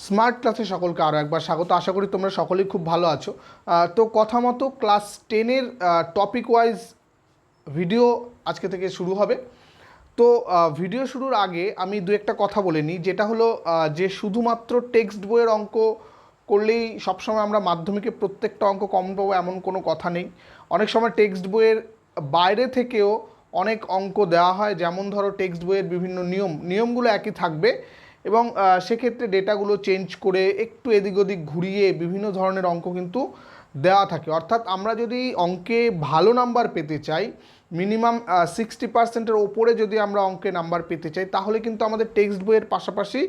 Smart ক্লাসে সকলকে আরও একবার স্বাগত। আশা করি তোমরা সকলেই খুব ভালো আছো। তো কথা মতো ক্লাস 10-এর টপিক ওয়াইজ ভিডিও আজকে থেকে শুরু হবে। তো ভিডিও শুরুর আগে আমি দু একটা কথা বলে নিই, যেটা হলো যে শুধুমাত্র টেক্সট বইয়ের অঙ্ক করলেই সবসময় আমরা মাধ্যমিকে প্রত্যেকটা অঙ্ক কম পাবো এমন কোনো কথা নেই। অনেক সময় টেক্সট বইয়ের বাইরে থেকেও অনেক অঙ্ক দেওয়া হয়, যেমন ধরো টেক্সট বইয়ের বিভিন্ন নিয়মগুলো একই থাকবে এবং সেক্ষেত্রে ডেটাগুলো চেঞ্জ করে একটু এদিক ওদিক ঘুরিয়ে বিভিন্ন ধরনের অঙ্ক কিন্তু দেওয়া থাকে। অর্থাৎ আমরা যদি অঙ্কে ভালো নাম্বার পেতে চাই, মিনিমাম 60%-এর ওপরে যদি আমরা অঙ্কে নাম্বার পেতে চাই, তাহলে কিন্তু আমাদের টেক্সট বইয়ের পাশাপাশি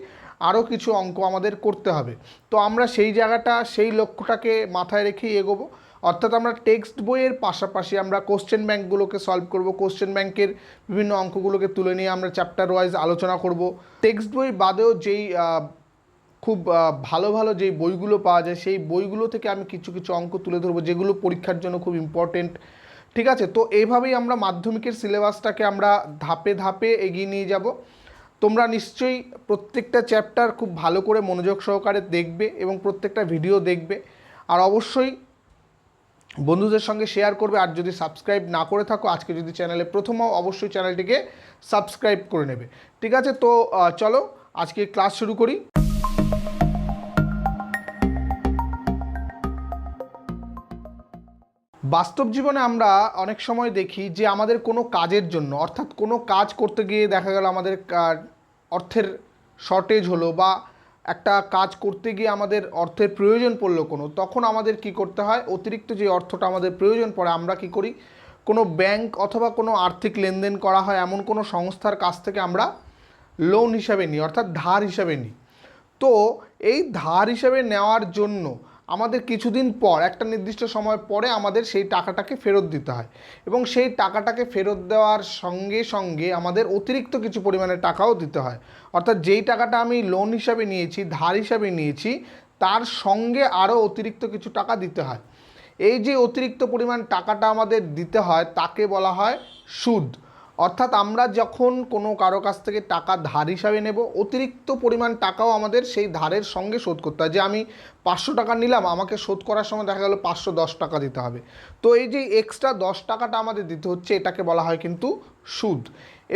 আরও কিছু অঙ্ক আমাদের করতে হবে। তো আমরা সেই জায়গাটা, সেই লক্ষ্যটাকে মাথায় রেখেই এগোবো। অর্থাৎ আমরা টেক্সট বইয়ের পাশাপাশি আমরা কোশ্চেন ব্যাঙ্কগুলোকে সলভ করব, কোশ্চেন ব্যাঙ্কের বিভিন্ন অঙ্কগুলোকে তুলে নিয়ে আমরা চ্যাপ্টার ওয়াইজ আলোচনা করব। টেক্সট বই বাদেও যেই খুব ভালো ভালো যেই বইগুলো পাওয়া যায়, সেই বইগুলো থেকে আমি কিছু কিছু অঙ্ক তুলে ধরবো যেগুলো পরীক্ষার জন্য খুব ইম্পর্টেন্ট। ঠিক আছে, তো এইভাবেই আমরা মাধ্যমিকের সিলেবাসটাকে আমরা ধাপে ধাপে এগিয়ে নিয়ে যাব। তোমরা নিশ্চয়ই প্রত্যেকটা চ্যাপ্টার খুব ভালো করে মনোযোগ সহকারে দেখবে এবং প্রত্যেকটা ভিডিও দেখবে, আর অবশ্যই বন্ধুদের সঙ্গে শেয়ার করবে। আর যদি সাবস্ক্রাইব না করে থাকো, আজকে যদি চ্যানেলে প্রথম হও, অবশ্যই চ্যানেলটিকে সাবস্ক্রাইব করে নেবে। ঠিক আছে, তো চলো আজকে ক্লাস শুরু করি। বাস্তব জীবনে আমরা অনেক সময় দেখি যে আমাদের কোনো কাজের জন্য, অর্থাৎ কোনো কাজ করতে গিয়ে দেখা গেল আমাদের অর্থের শর্টেজ হলো, বা একটা কাজ করতে গিয়ে আমাদের অর্থের প্রয়োজন পড়লো কোনো, তখন আমাদের কি করতে হয়, অতিরিক্ত যে অর্থটা আমাদের প্রয়োজন পড়ে আমরা কি করি, কোনো ব্যাংক অথবা কোনো আর্থিক লেনদেন করা হয় এমন কোনো সংস্থার কাছ থেকে আমরা লোন হিসাবে নিই, অর্থাৎ ধার হিসাবে নিই। তো এই ধার হিসাবে নেওয়ার জন্য আমাদের কিছুদিন পর, একটা নির্দিষ্ট সময় পরে আমাদের সেই টাকাটাকে ফেরত দিতে হয়, এবং সেই টাকাটাকে ফেরত দেওয়ার সঙ্গে সঙ্গে আমাদের অতিরিক্ত কিছু পরিমাণে টাকাও দিতে হয়। অর্থাৎ যেই টাকাটা আমি লোন হিসাবে নিয়েছি, ধার হিসাবে নিয়েছি, তার সঙ্গে আরও অতিরিক্ত কিছু টাকা দিতে হয়। এই যে অতিরিক্ত পরিমাণ টাকাটা আমাদের দিতে হয় তাকে বলা হয় সুদ। অর্থাৎ আমরা যখন কোনো কারো কাছ থেকে টাকা ধার হিসাবে নেব, অতিরিক্ত পরিমাণ টাকাও আমাদের সেই ধারের সঙ্গে শোধ করতে হয়। যে আমি 500 টাকা নিলাম, আমাকে শোধ করার সময় দেখা গেল 510 টাকা দিতে হবে। তো এই যে এক্সট্রা 10 টাকাটা আমাদের দিতে হচ্ছে, এটাকে বলা হয় কিন্তু সুদ।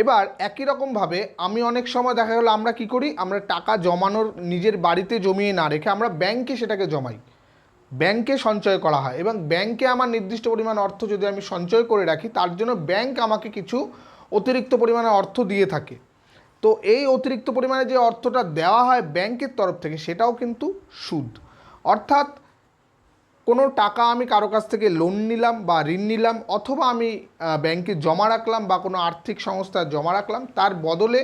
এবার একই রকমভাবে আমি অনেক সময় দেখা গেলো আমরা কি করি, আমরা টাকা জমানোর, নিজের বাড়িতে জমিয়ে না রেখে আমরা ব্যাংকে সেটাকে জমাই, ব্যাংকে সঞ্চয় করা হয়, এবং ব্যাংকে আমার নির্দিষ্ট পরিমাণ অর্থ যদি আমি সঞ্চয় করে রাখি, তার জন্য ব্যাংক আমাকে কিছু অতিরিক্ত পরিমাণে অর্থ দিয়ে থাকে। তো এই অতিরিক্ত পরিমাণে যে অর্থটা দেওয়া হয় ব্যাংকের তরফ থেকে, সেটাও কিন্তু সুদ। অর্থাৎ কোনো টাকা আমি কারো কাছ থেকে লোন নিলাম বা ঋণ নিলাম, অথবা আমি ব্যাংকে জমা রাখলাম বা কোনো আর্থিক সংস্থায় জমা রাখলাম, তার বদলে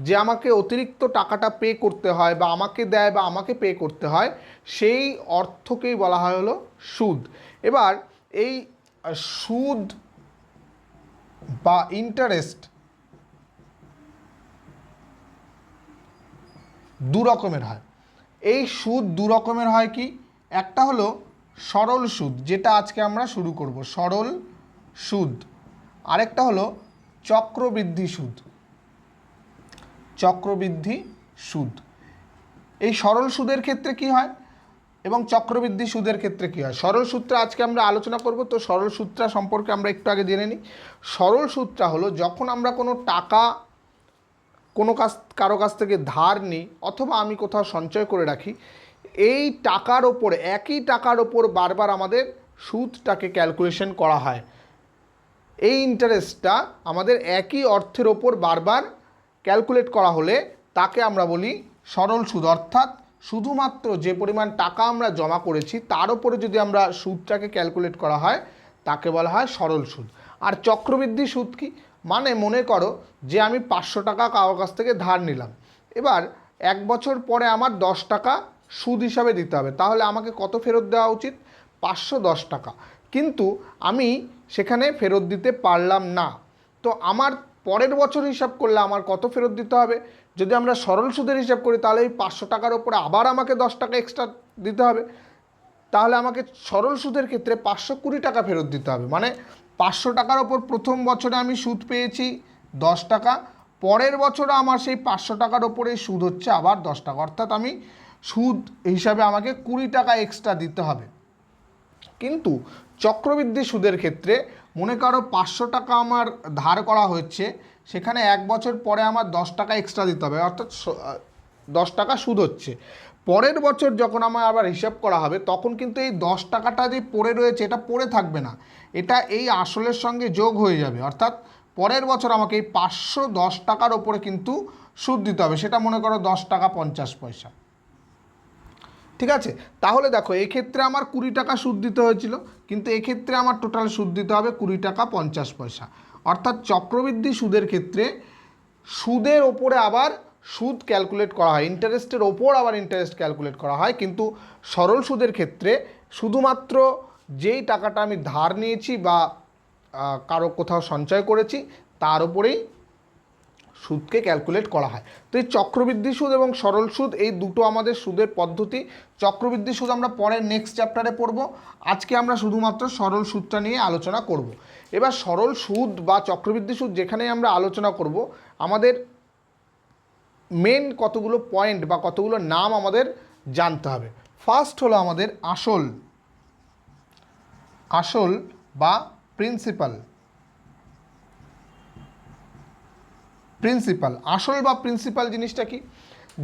যে আমাকে অতিরিক্ত টাকাটা পে করতে হয় বা আমাকে দেয় বা আমাকে পে করতে হয়, সেই অর্থকেই বলা হয় হলো সুদ। এবার এই সুদ বা ইন্টারেস্ট দু রকমের হয়। এই সুদ দু রকমের হয় কি, একটা হলো সরল সুদ, যেটা আজকে আমরা শুরু করব, সরল সুদ। আরেকটা হলো চক্রবৃদ্ধি সুদ, চক্রবৃদ্ধি সুদ। এই সরল সুদের ক্ষেত্রে কি হয় এবং চক্রবৃদ্ধি সুদের ক্ষেত্রে কী হয়, সরল সূত্র আজকে আমরা আলোচনা করব। তো সরল সূত্র সম্পর্কে আমরা একটু আগে জেনে নিই। সরল সূত্র হলো, যখন আমরা কোনো টাকা কারো কাছ থেকে ধার নিই অথবা আমি কোথাও সঞ্চয় করে রাখি, এই টাকার ওপর, একই টাকার ওপর বারবার আমাদের সুদটাকে ক্যালকুলেশন করা হয়। এই ইন্টারেস্টটা আমাদের একই অর্থের ওপর বারবার ক্যালকুলেট করা হলে তাকে আমরা বলি সরল সুদ। অর্থাৎ শুধুমাত্র যে পরিমাণ টাকা আমরা জমা করেছি তার উপরে যদি আমরা সুদটাকে ক্যালকুলেট করা হয়, তাকে বলা হয় সরল সুদ। আর চক্রবৃদ্ধি সুদ কি, মানে মনে করো যে আমি 500 টাকা কারো কাছ থেকে ধার নিলাম, এবার 1 বছর পরে আমার 10 টাকা সুদ হিসাবে দিতে হবে, তাহলে আমাকে কত ফেরত দেওয়া উচিত, 510 টাকা। কিন্তু আমি সেখানে ফেরত দিতে পারলাম না, তো আমার পরের বছর হিসাব করলে আমার কত ফেরত দিতে হবে, যদি আমরা সরল সুদের হিসাব করি তাহলে এই 500 টাকার ওপরে আবার আমাকে 10 টাকা এক্সট্রা দিতে হবে, তাহলে আমাকে সরল সুদের ক্ষেত্রে 520 টাকা ফেরত দিতে হবে। মানে 500 টাকার ওপর প্রথম বছরে আমি সুদ পেয়েছি 10 টাকা, পরের বছরে আমার সেই 500 টাকার ওপরে সুদ হচ্ছে আবার 10 টাকা, অর্থাৎ আমি সুদ হিসাবে আমাকে 20 টাকা এক্সট্রা দিতে হবে। কিন্তু চক্রবৃদ্ধি সুদের ক্ষেত্রে মনে করো 500 টাকা আমার ধার করা হচ্ছে, সেখানে 1 বছর পরে আমার 10 টাকা এক্সট্রা দিতে হবে, অর্থাৎ 10 টাকা সুদ হচ্ছে। পরের বছর যখন আমার আবার হিসাব করা হবে তখন কিন্তু এই 10 টাকাটা যে পড়ে রয়েছে এটা পড়ে থাকবে না, এটা এই আসলের সঙ্গে যোগ হয়ে যাবে। অর্থাৎ পরের বছর আমাকে এই 510 টাকার ওপরে কিন্তু সুদ দিতে হবে, সেটা মনে করো 10 টাকা 50 পয়সা। ঠিক আছে, তাহলে দেখো এক্ষেত্রে আমার 20 টাকা সুদ দিতে হয়েছিল, কিন্তু এক্ষেত্রে আমার টোটাল সুদ দিতে হবে 20 টাকা 50 পয়সা। অর্থাৎ চক্রবৃদ্ধি সুদের ক্ষেত্রে সুদের ওপরে আবার সুদ ক্যালকুলেট করা হয়, ইন্টারেস্টের ওপর আবার ইন্টারেস্ট ক্যালকুলেট করা হয়। কিন্তু সরল সুদের ক্ষেত্রে শুধুমাত্র যেই টাকাটা আমি ধার নিয়েছি বা কারো কোথাও সঞ্চয় করেছি তার উপরেই সুদকে ক্যালকুলেট করা হয়। তো এই চক্রবৃদ্ধি সুদ এবং সরল সুদ এই দুটো আমাদের সুদের পদ্ধতি। চক্রবৃদ্ধি সুদ আমরা পরের নেক্সট চ্যাপ্টারে পড়ব, আজকে আমরা শুধুমাত্র সরল সুদটা নিয়ে আলোচনা করব। এবার সরল সুদ বা চক্রবৃদ্ধি সুদ যেখানেই আমরা আলোচনা করব, আমাদের মেন কতগুলো পয়েন্ট বা কতগুলো নাম আমাদের জানতে হবে। ফার্স্ট হলো আমাদের আসল, আসল বা প্রিন্সিপাল। প্রিন্সিপাল, আসল বা প্রিন্সিপাল জিনিসটা কি,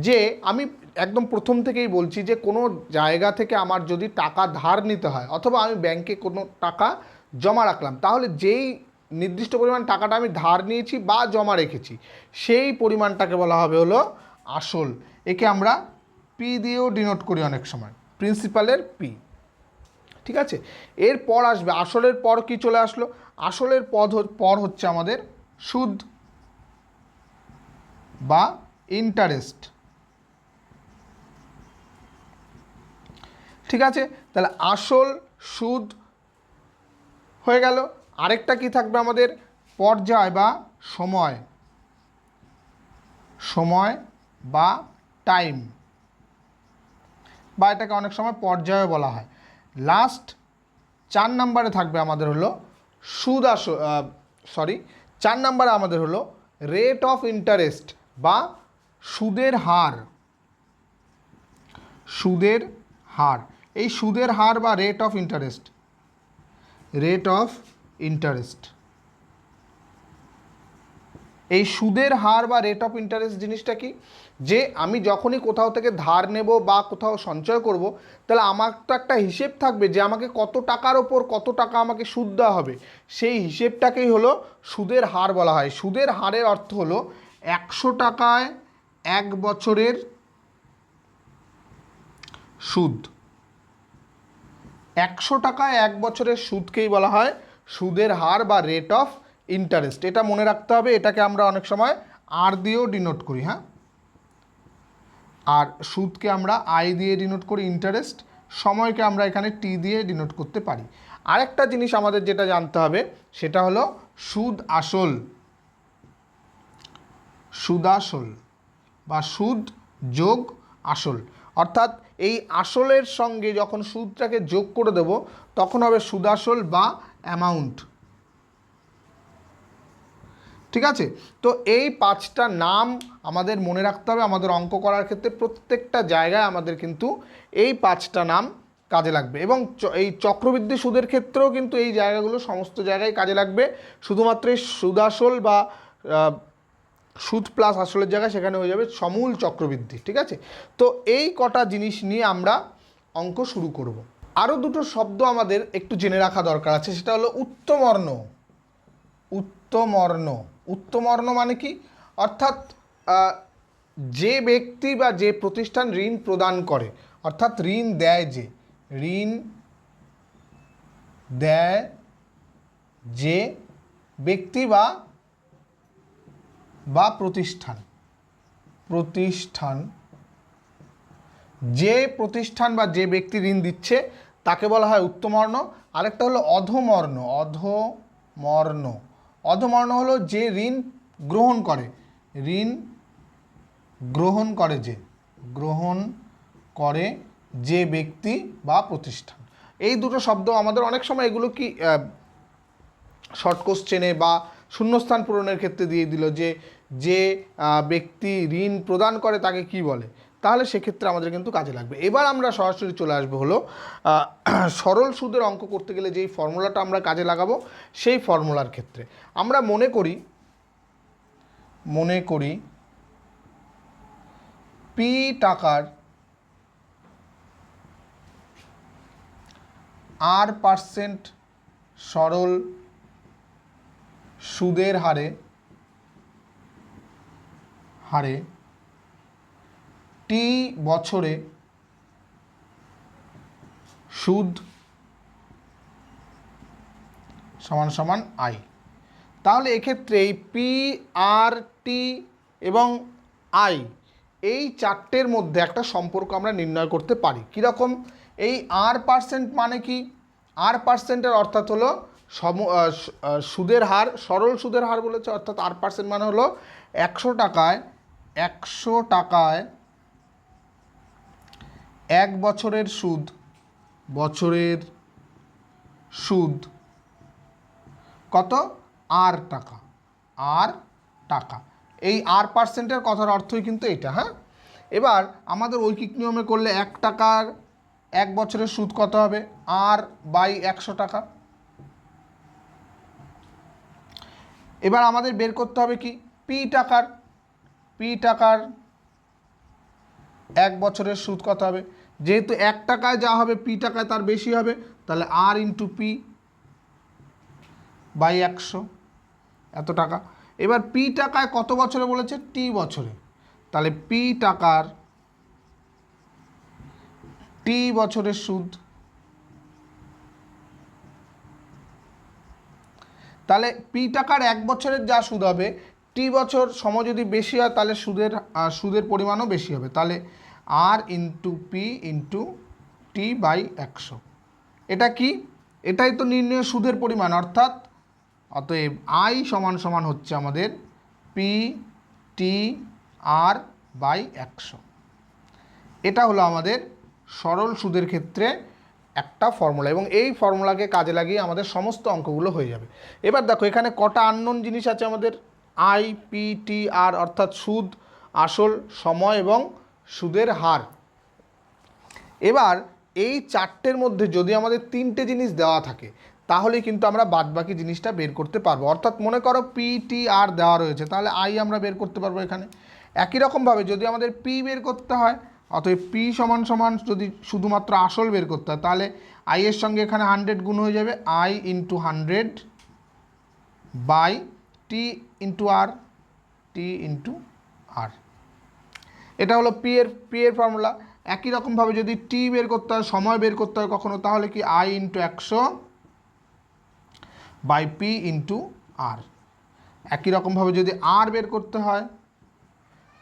যে আমি একদম প্রথম থেকেই বলছি যে কোনো জায়গা থেকে আমার যদি টাকা ধার নিতে হয় অথবা আমি ব্যাংকে কোনো টাকা জমা রাখলাম, তাহলে যেই নির্দিষ্ট পরিমাণ টাকাটা আমি ধার নিয়েছি বা জমা রেখেছি সেই পরিমাণটাকে বলা হবে হলো আসল। একে আমরা পি দিয়েও ডিনোট করি অনেক সময়, প্রিন্সিপালের পি। ঠিক আছে, এরপর আসবে আসলের পর কি চলে আসলো, আসলের পর হচ্ছে আমাদের সুদ বা ইন্টারেস্ট। ঠিক আছে, তাহলে আসল সুদ হয়ে গেল। আরেকটা কি থাকবে আমাদের, পর্যায় বা সময়, সময় বা টাইম, বা এটাকে অনেক সময় পর্যায়ও বলা হয়। লাস্ট 4 নম্বরে থাকবে আমাদের হলো সুদ আসল, 4 নম্বরে আমাদের হলো রেট অফ ইন্টারেস্ট বা সুদের হার। সুদের হার, এই সুদের হার বা rate of interest, rate of interest, এই সুদের হার বা রেট অফ ইন্টারেস্ট জিনিসটা কি, যে আমি যখনই কোথাও থেকে ধার নেব বা কোথাও সঞ্চয় করব, তাহলে আমার তো একটা হিসেব থাকবে যে আমাকে কত টাকার ওপর কত টাকা আমাকে সুদ দেওয়া হবে, সেই হিসেবটাকেই হলো সুদের হার বলা হয়। সুদের হারের অর্থ হলো 100 টাকায় 1 বছরের সুদ। 100 টাকায় 1 বছরের সুদকেই বলা হয় সুদের হার বা রেট অফ ইন্টারেস্ট। এটা মনে রাখতে হবে, এটাকে আমরা অনেক সময় আর দিয়েও ডিনোট করি। হ্যাঁ, আর সুদকে আমরা আই দিয়ে ডিনোট করি ইন্টারেস্ট, সময়কে আমরা এখানে টি দিয়ে ডিনোট করতে পারি। আরেকটা জিনিস আমাদের যেটা জানতে হবে সেটা হলো সুদ আসল, সুদাসল বা সুদ যোগ আসল। অর্থাৎ এই আসলের সঙ্গে যখন সুদটাকে যোগ করে দেব তখন হবে সুদাসল বা অ্যামাউন্ট। ঠিক আছে, তো এই 5টা নাম আমাদের মনে রাখতে হবে। আমাদের অঙ্ক করার ক্ষেত্রে প্রত্যেকটা জায়গায় আমাদের কিন্তু এই 5টা নাম কাজে লাগবে, এবং এই চক্রবৃদ্ধি সুদের ক্ষেত্রেও কিন্তু এই জায়গাগুলো সমস্ত জায়গায় কাজে লাগবে। শুধুমাত্র এই সুদাসল বা সুদ প্লাস আসলের জায়গায় সেখানে হয়ে যাবে সমূল চক্রবৃদ্ধি। ঠিক আছে, তো এই কটা জিনিস নিয়ে আমরা অঙ্ক শুরু করব। আরও দুটো শব্দ আমাদের একটু জেনে রাখা দরকার আছে, সেটা হলো উত্তমর্ণ। উত্তমর্ণ, উত্তমর্ণ মানে কি, অর্থাৎ যে ব্যক্তি বা যে প্রতিষ্ঠান ঋণ প্রদান করে, অর্থাৎ ঋণ দেয়, যে ঋণ দেয় যে ব্যক্তি বা প্রতিষ্ঠান, প্রতিষ্ঠান, যে প্রতিষ্ঠান বা যে ব্যক্তি ঋণ দিচ্ছে তাকে বলা হয় উত্তমর্ণ। আরেকটা হলো অধমর্ণ। অধমর্ণ, অধমর্ণ হলো যে ঋণ গ্রহণ করে, ঋণ গ্রহণ করে, যে গ্রহণ করে যে ব্যক্তি বা প্রতিষ্ঠান। এই দুটো শব্দ আমাদের অনেক সময় এগুলো কি শর্ট কোশ্চেনে বা শূন্যস্থান পূরণের ক্ষেত্রে দিয়ে দিল, যে যে ব্যক্তি ঋণ প্রদান করে তাকে কি বলে, তাহলে সেক্ষেত্রে আমাদের কিন্তু কাজে লাগবে। এবার আমরা সরাসরি চলে আসবো হলো সরল সুদের অঙ্ক করতে গেলে যেই ফর্মুলাটা আমরা কাজে লাগাবো সেই ফর্মুলার ক্ষেত্রে আমরা মনে করি পি টাকার R% সরল সুদের হারে টি বছরে সুদ সমান সমান আই। তাহলে এক্ষেত্রে এই পি, আর, টি এবং আই এই চারটের মধ্যে একটা সম্পর্ক আমরা নির্ণয় করতে পারি। কীরকম? এই R% মানে কি? R%-এর অর্থাৎ হলো সুদের হার, সরল সুদের হার বলেছে, অর্থাৎ R% মানে হলো 100 টাকায় 1 বছরের সুদ কত? R টাকা। এই R%-এর কথার অর্থই কিন্তু এটা। হ্যাঁ, এবার আমাদের ঐকিক নিয়মে করলে 1 টাকার 1 বছরের সুদ কত হবে? R/100 টাকা। এবার আমাদের বের করতে হবে কি? পি টাকার 1 বছরের সুদ কত হবে? যেহেতু 1 টাকায় যা হবে পি টাকায় তার বেশি হবে, তাহলে R ইন্টু পি বাই 100, এত টাকা। এবার পি টাকায় কত বছরে বলেছে? টি বছরে, তাহলে পি টাকার টি বছরের সুদ, তাহলে পি টাকার 1 বছরের যা সুদ হবে টি বছর সময় যদি বেশি হয় তাহলে সুদের পরিমাণও বেশি হবে, তাহলে R into P into T by 100। এটা কি? এটাই তো নির্ণয় সুদের পরিমাণ, অতএব আই সমান সমান হচ্ছে আমাদের পি টি আর বাই 100। এটা হলো আমাদের সরল সুদের ক্ষেত্রে একটা ফর্মুলা, এবং এই ফর্মুলাকে কাজে লাগিয়ে আমাদের সমস্ত অঙ্কগুলো হয়ে যাবে। এবার দেখো এখানে কটা আননোন জিনিস আছে আমাদের? আই, পি, টি, আর, অর্থাৎ সুদ, আসল, সময় এবং সুদের হার। এবার এই চারটের মধ্যে যদি আমাদের 3টে জিনিস দেওয়া থাকে তাহলে কিন্তু আমরা বাদবাকি জিনিসটা বের করতে পারবো। অর্থাৎ মনে করো পি, টি, আর দেওয়া রয়েছে, তাহলে আই আমরা বের করতে পারবো এখানে। একই রকমভাবে যদি আমাদের পি বের করতে হয়, অতএব পি সমান সমান যদি শুধুমাত্র আসল বের করতে হয় তাহলে আই এর সঙ্গে এখানে 100 গুণ হয়ে যাবে, I into 100 by T into R. এটা হলো পি এর ফর্মুলা। একই রকমভাবে যদি টি বের করতে হয়, সময় বের করতে হয় কখনো, তাহলে কি I into 100 by P into R. একই রকমভাবে যদি আর বের করতে হয়,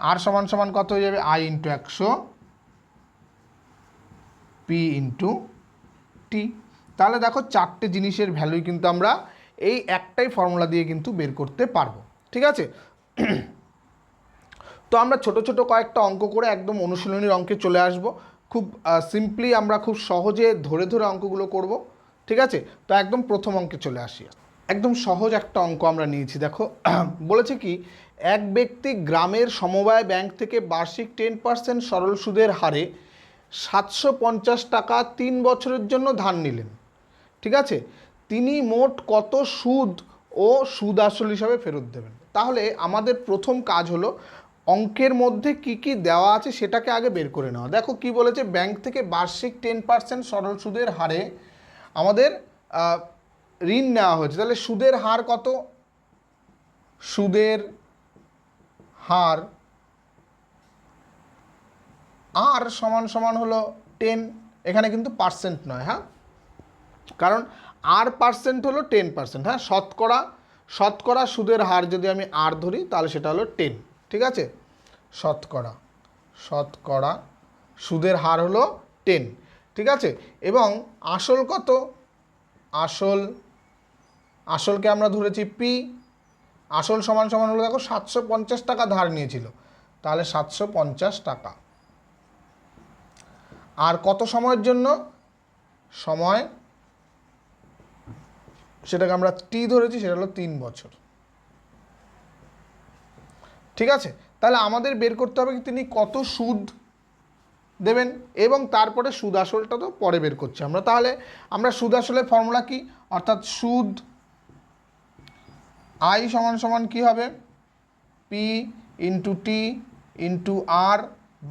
আর সমান সমান কত হয়ে যাবে? আই ইন্টু 100 পি ইন্টু টি। তাহলে দেখো চারটে জিনিসের ভ্যালুই কিন্তু আমরা এই একটাই ফর্মুলা দিয়ে কিন্তু বের করতে পারবো। ঠিক আছে? তো আমরা ছোট ছোট কয়েকটা অঙ্ক করে একদম অনুশীলনীর অঙ্কে চলে আসব। খুব সিম্পলি আমরা খুব সহজে ধরে ধরে অঙ্কগুলো করব। ঠিক আছে? তো একদম প্রথম অঙ্কে চলে আসি। একদম সহজ একটা অঙ্ক আমরা নিয়েছি। দেখো বলেছে কি, এক ব্যক্তি গ্রামের সমবায় ব্যাংক থেকে বার্ষিক 10% সরল সুদের হারে 750 টাকা 3 বছরের জন্য ধার নিলেন। ঠিক আছে? তিনি মোট কত সুদ ও সুদ আসল হিসাবে ফেরত দেবেন? তাহলে আমাদের প্রথম কাজ হলো অঙ্কের মধ্যে কি কি দেওয়া আছে সেটাকে আগে বের করে নেওয়া। দেখো কি বলেছে, ব্যাংক থেকে বার্ষিক 10% সরল সুদের হারে আমাদের ঋণ নেওয়া হয়েছে। তাহলে সুদের হার কত? সুদের হার আর সমান সমান হলো 10, এখানে কিন্তু পার্সেন্ট নয়। হ্যাঁ, কারণ আর পার্সেন্ট হলো 10%। হ্যাঁ, শতকরা সুদের হার যদি আমি আর ধরি তাহলে সেটা হলো 10। ঠিক আছে? শতকরা সুদের হার হলো 10। ঠিক আছে? এবং আসল কত? আসলকে আমরা ধরেছি পি। আসল সমান সমান হলো, দেখো 750 টাকা ধার নিয়েছিল, তাহলে 750 টাকা। আর কত সময়ের জন্য? সময়, সেটাকে আমরা টি ধরেছি, সেটা হলো 3 বছর। ঠিক আছে? তাহলে আমাদের বের করতে হবে কি তিনি কত সুদ দেবেন, এবং তারপরে সুদ আসলটা তো পরে বের করছি আমরা। তাহলে আমরা সুদ আসলের ফর্মুলা কি, অর্থাৎ সুদ আই সমান সমান কী হবে, p into t into r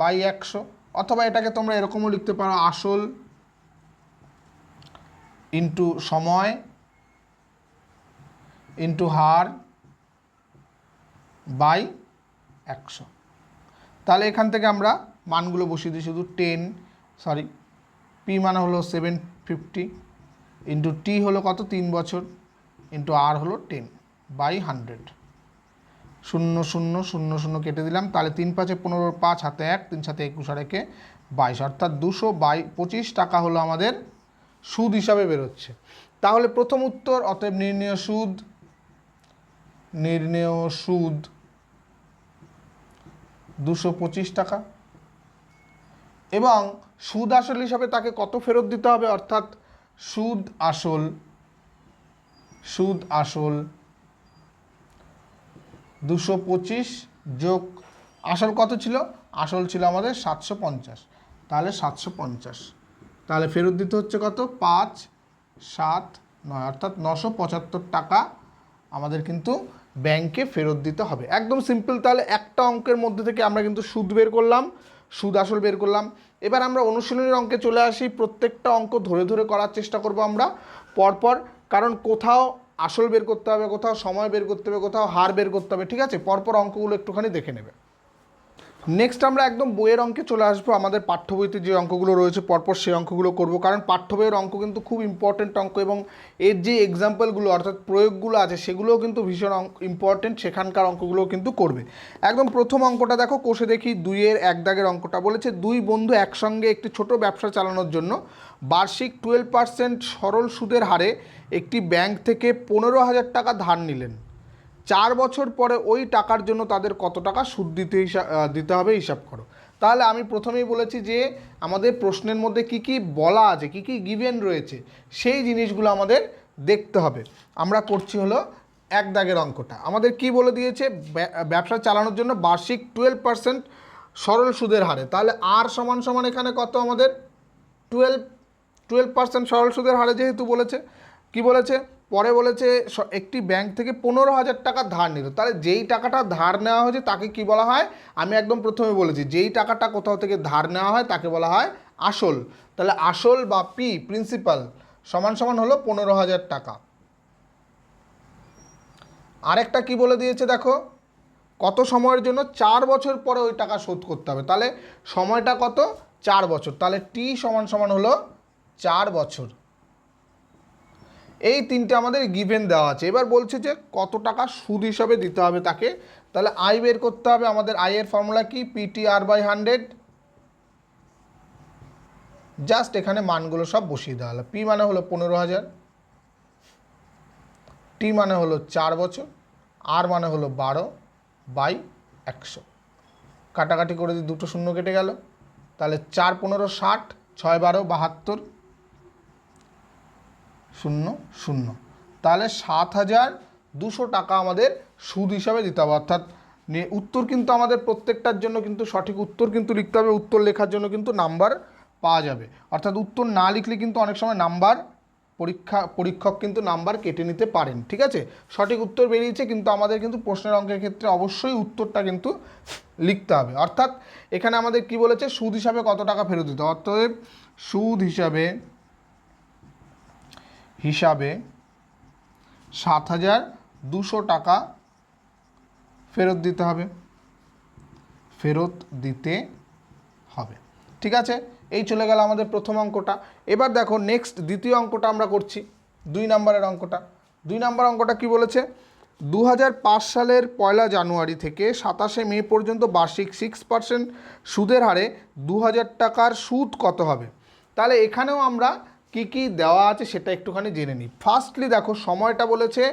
by 100, অথবা এটাকে তোমরা এরকমও লিখতে পারো, আসল ইন্টু সময় ইন্টু হার বাই 100। তাহলে এখান থেকে আমরা মানগুলো বসিয়ে দিই, শুধু পি মানে হলো 750 ইন্টু টি হলো কত 3 বছর ইন্টু আর হলো 10 বাই 100, 0 0 0 0 কেটে দিলাম। তাহলে 3 5 15, 5 হাতে 1, 3 7 21 আর 1 22, অর্থাৎ 225 টাকা হলো আমাদের সুদ হিসাবে বেরোচ্ছে। তাহলে প্রথম উত্তর, অতএব নির্ণেয় সুদ 225 টাকা, এবং সুদ আসল হিসাবে তাকে কত ফেরত দিতে হবে, অর্থাৎ সুদ আসল 225 যোগ আসল কত ছিল, আসল ছিল আমাদের 750, তাহলে 750, তাহলে ফেরত দিতে হচ্ছে কত 5 7 9, অর্থাৎ 975 টাকা আমাদের কিন্তু ব্যাংকে ফেরত দিতে হবে। একদম সিম্পল। তাহলে একটা অঙ্কের মধ্যে থেকে আমরা কিন্তু সুদ বের করলাম, সুদ আসল বের করলাম। এবার আমরা অনুশীলনীর অঙ্কে চলে আসি। প্রত্যেকটা অঙ্ক ধরে ধরে করার চেষ্টা করব আমরা পরপর, কারণ কোথাও আসল বের করতে হবে, কোথাও সময় বের করতে হবে, কোথাও হার বের করতে হবে, ঠিক আছে? পরপর অঙ্কগুলো একটুখানি দেখে নেবে। নেক্সট আমরা একদম বইয়ের অঙ্কে চলে আসবো। আমাদের পাঠ্য বইতে যে অঙ্কগুলো রয়েছে পরপর সেই অঙ্কগুলো করব, কারণ পাঠ্য বইয়ের অঙ্ক কিন্তু খুব ইম্পর্টেন্ট অঙ্ক, এবং এর যে এক্সাম্পলগুলো অর্থাৎ প্রয়োগগুলো আছে সেগুলোও কিন্তু ভীষণ ইম্পর্টেন্ট, সেখানকার অঙ্কগুলোও কিন্তু করবে। একদম প্রথম অঙ্কটা দেখো, কোষে দেখি 2-এর 1 দাগের অঙ্কটা বলেছে, 2 বন্ধু একসঙ্গে একটি ছোট ব্যবসা চালানোর জন্য বার্ষিক 12% সরল সুদের হারে একটি ব্যাংক থেকে 15,000 টাকা ধার নিলেন। 4 বছর পরে ওই টাকার জন্য তাদের কত টাকা সুদ দিতে হবে হিসাব করো। তাহলে আমি প্রথমেই বলেছি যে আমাদের প্রশ্নের মধ্যে কি কি বলা আছে, কি কি গিভেন রয়েছে, সেই জিনিসগুলো আমাদের দেখতে হবে। আমরা করছি হলো 1 দাগের অঙ্কটা। আমাদের কি বলে দিয়েছে, ব্যবসা চালানোর জন্য বার্ষিক 12% সরল সুদের হারে। তাহলে আর সমান সমান এখানে কত আমাদের 12% সরল সুদের হারে যেহেতু বলেছে, কি বলেছে পরে বলেছে একটি ব্যাংক থেকে 15,000 টাকা ধার নিল। তাহলে যেই টাকাটা ধার নেওয়া হয়েছে তাকে কি বলা হয়, আমি একদম প্রথমে বলেছি যেই টাকাটা কোথাও থেকে ধার নেওয়া হয় তাকে বলা হয় আসল। তাহলে আসল বা পি প্রিন্সিপাল সমান সমান হলো 15,000 টাকা। আরেকটা কি বলে দিয়েছে দেখো, কত সময়ের জন্য, 4 বছর পরে ওই টাকা শোধ করতে হবে। তাহলে সময়টা কত, 4 বছর। তাহলে টি সমান সমান হলো 4 বছর। এই তিনটে আমাদের গিভেন দেওয়া আছে। এবার বলছে যে কত টাকা সুদ হিসাবে দিতে হবে তাকে। তাহলে আই বের করতে হবে। আমাদের আই এর ফর্মুলা কি, PTR/100। জাস্ট এখানে মানগুলো সব বসিয়ে দেওয়া হলো। পি মানে হলো 15,000, টি মানে হলো 4 বছর, আর মানে হলো 12/100। কাটাকাটি করে দিই, 2 শূন্য কেটে গেল। তাহলে 4 15 60, 6 12 72, 0 0। তাহলে 7,200 টাকা আমাদের সুদ হিসাবে দিতে হবে। অর্থাৎ উত্তর কিন্তু আমাদের প্রত্যেকটার জন্য কিন্তু সঠিক উত্তর কিন্তু লিখতে হবে। উত্তর লেখার জন্য কিন্তু নাম্বার পাওয়া যাবে। অর্থাৎ উত্তর না লিখলে কিন্তু অনেক সময় পরীক্ষক কিন্তু নাম্বার কেটে নিতে পারেন, ঠিক আছে? সঠিক উত্তর বেরিয়েছে, কিন্তু আমাদের কিন্তু প্রশ্নের অঙ্কের ক্ষেত্রে অবশ্যই উত্তরটা কিন্তু লিখতে হবে। অর্থাৎ এখানে আমাদের কি বলেছে, সুদ হিসাবে কত টাকা ফেরত দিতে হবে। অতএব সুদ হিসাবে 7,200 টাকা ফেরত দিতে হবে, ঠিক আছে? এই চলে গেল আমাদের প্রথম অঙ্কটা। এবার দেখো নেক্সট দ্বিতীয় অঙ্কটা আমরা করছি, 2 নম্বরের অঙ্কটা। 2 নম্বর অঙ্কটা কি বলেছে, 2005 সালের 1 জানুয়ারি থেকে 27 মে পর্যন্ত বার্ষিক 6% সুদের হারে 2,000 টাকার সুদ কত হবে। তাহলে এখানেও আমরা কি কি দেওয়া আছে সেটা একটুখানি জেনে নিই। ফার্স্টলি দেখো সময়টা বলেছে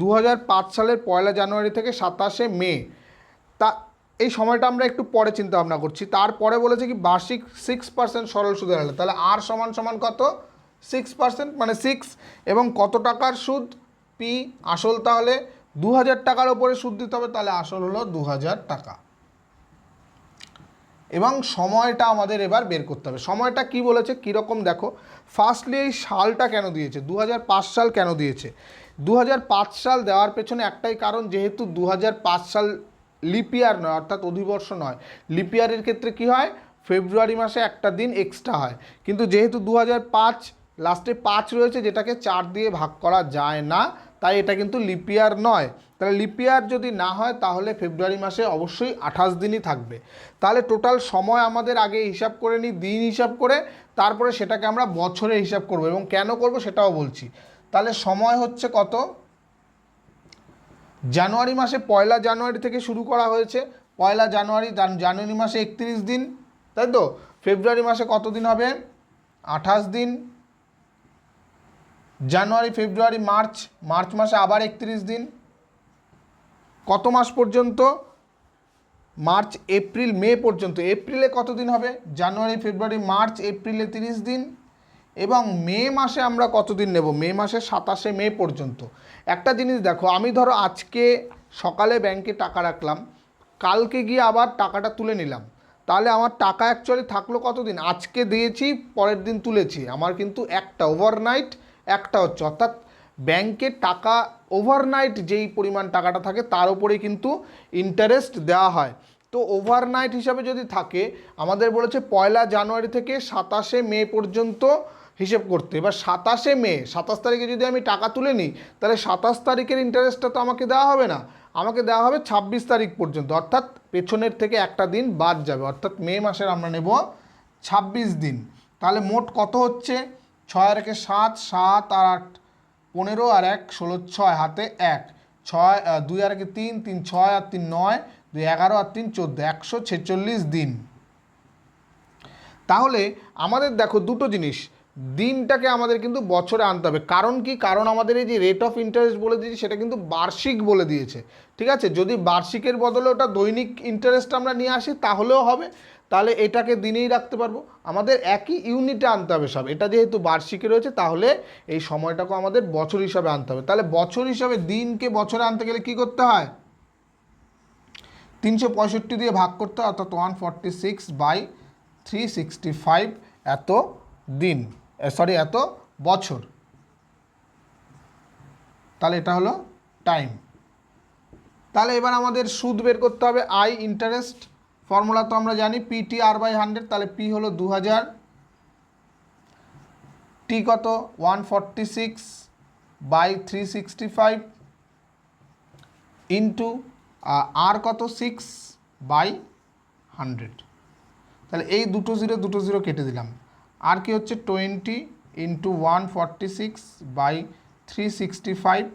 2005 সালের 1 জানুয়ারি থেকে 27 মে। তা এই সময়টা আমরা একটু পরে চিন্তা ভাবনা করছি। তারপরে বলেছে কি বার্ষিক 6% সরল সুদের হারে। তাহলে আর সমান সমান কত, 6%, মানে 6, এবং কত টাকার সুদ, পি আসল। তাহলে 2,000 টাকার ওপরে সুদ দিতে হবে, তাহলে আসল হলো 2,000 টাকা। এবং সময়টা আমাদের এবার বের করতে হবে। সময়টা কি বলেছে, কীরকম দেখো। ফার্স্টলি এই সালটা কেন দিয়েছে, 2005 সাল কেন দিয়েছে? 2005 সাল দেওয়ার পেছনে একটাই কারণ, যেহেতু 2005 সাল লিপিয়ার নয়, অর্থাৎ অধিবর্ষ নয়। লিপিয়ারের ক্ষেত্রে কি হয়, ফেব্রুয়ারি মাসে একটা দিন এক্সট্রা হয়, কিন্তু যেহেতু 2005 লাস্টে 5 রয়েছে, যেটাকে 4 দিয়ে ভাগ করা যায় না, তাই এটা কিন্তু লিপিয়ার নয়। তাহলে লিপিয়ার যদি না হয় তাহলে ফেব্রুয়ারি মাসে অবশ্যই 28 দিনই থাকবে। তাহলে টোটাল সময় আমাদের আগে হিসাব করে নিই, দিন হিসাব করে, তারপরে সেটাকে আমরা বছরে হিসাব করব, এবং কেন করব সেটাও বলছি। তাহলে সময় হচ্ছে কত, জানুয়ারি মাসে 1 জানুয়ারি থেকে শুরু করা হয়েছে, 1 জানুয়ারি, জানুয়ারি মাসে 31 দিন, তাই তো। ফেব্রুয়ারি মাসে কত দিন হবে, 28 দিন। জানুয়ারি, ফেব্রুয়ারি, মার্চ, মার্চ মাসে আবার 31 দিন। কত মাস পর্যন্ত, মার্চ, এপ্রিল, মে পর্যন্ত। এপ্রিলে কত দিন হবে, জানুয়ারি, ফেব্রুয়ারি, মার্চ, এপ্রিলে 30 দিন। এবং মে মাসে আমরা কত দিন নেব, মে মাসে 27শে মে পর্যন্ত। একটা জিনিস দেখো, আমি ধরো আজকে সকালে ব্যাংকে টাকা রাখলাম, কালকে গিয়ে আবার টাকাটা তুলে নিলাম, তাহলে আমার টাকা অ্যাকচুয়ালি থাকলো কতদিন, আজকে দিয়েছি পরের দিন তুলেছি, আমার কিন্তু একটা ওভারনাইট একটা হচ্ছে, অর্থাৎ ব্যাংকে টাকা ওভারনাইট যেই পরিমাণ টাকাটা থাকে তার উপরে কিন্তু ইন্টারেস্ট দেওয়া হয়। তো ওভারনাইট হিসাবে যদি থাকে, আমাদের বলেছে 1 জানুয়ারি থেকে 27শে মে পর্যন্ত হিসেব করতে। এবার 27শে মে, 27 তারিখে যদি আমি টাকা তুলে নিই, তাহলে 27 তারিখের ইন্টারেস্টটা তো আমাকে দেওয়া হবে না, আমাকে দেওয়া হবে 26 তারিখ পর্যন্ত, অর্থাৎ পেছনের থেকে একটা দিন বাদ যাবে, অর্থাৎ মে মাসের আমরা নেব 26 দিন। তাহলে মোট কত হচ্ছে, 6 আর 1 7, 7 আর 8 15, আর 1 16, 6 হাতে 1, 6 2 আর 1 3, 3 6 আর 3 9, 2 11 আর 3 14, 146 দিন। তাহলে আমাদের দেখো দুটো জিনিস, দিনটাকে আমাদের কিন্তু বছরে আনতে হবে। কারণ কি, কারণ আমাদের এই যে রেট অফ ইন্টারেস্ট বলে দিয়েছে সেটা কিন্তু বার্ষিক বলে দিয়েছে, ঠিক আছে। যদি বার্ষিকের বদলে ওটা দৈনিক ইন্টারেস্ট আমরা নিয়ে আসি তাহলেও হবে, তাহলে এটাকে দিনেই রাখতে পারবো। আমাদের একই ইউনিটে আনতে হবে সব, এটা যেহেতু বার্ষিকে রয়েছে তাহলে এই সময়টাকে আমাদের বছর হিসাবে আনতে হবে। তাহলে বছর হিসাবে দিনকে বছরে আনতে গেলে কি করতে হয়, 365 দিয়ে ভাগ করতে হয়, অর্থাৎ 146/365 এত দিন, এত বছর। তাহলে এটা হলো টাইম। তাহলে এবার আমাদের সুদ বের করতে হবে, আই ইন্টারেস্ট, ফর্মুলা তো আমরা জানি PTR/100। তাহলে পি হলো 2000, টি কত 146/365 ইন্টু আর কত 6/100। তাহলে এই দুটো জিরো কেটে দিলাম, আর কি হচ্ছে 20 ইন্টু 146/365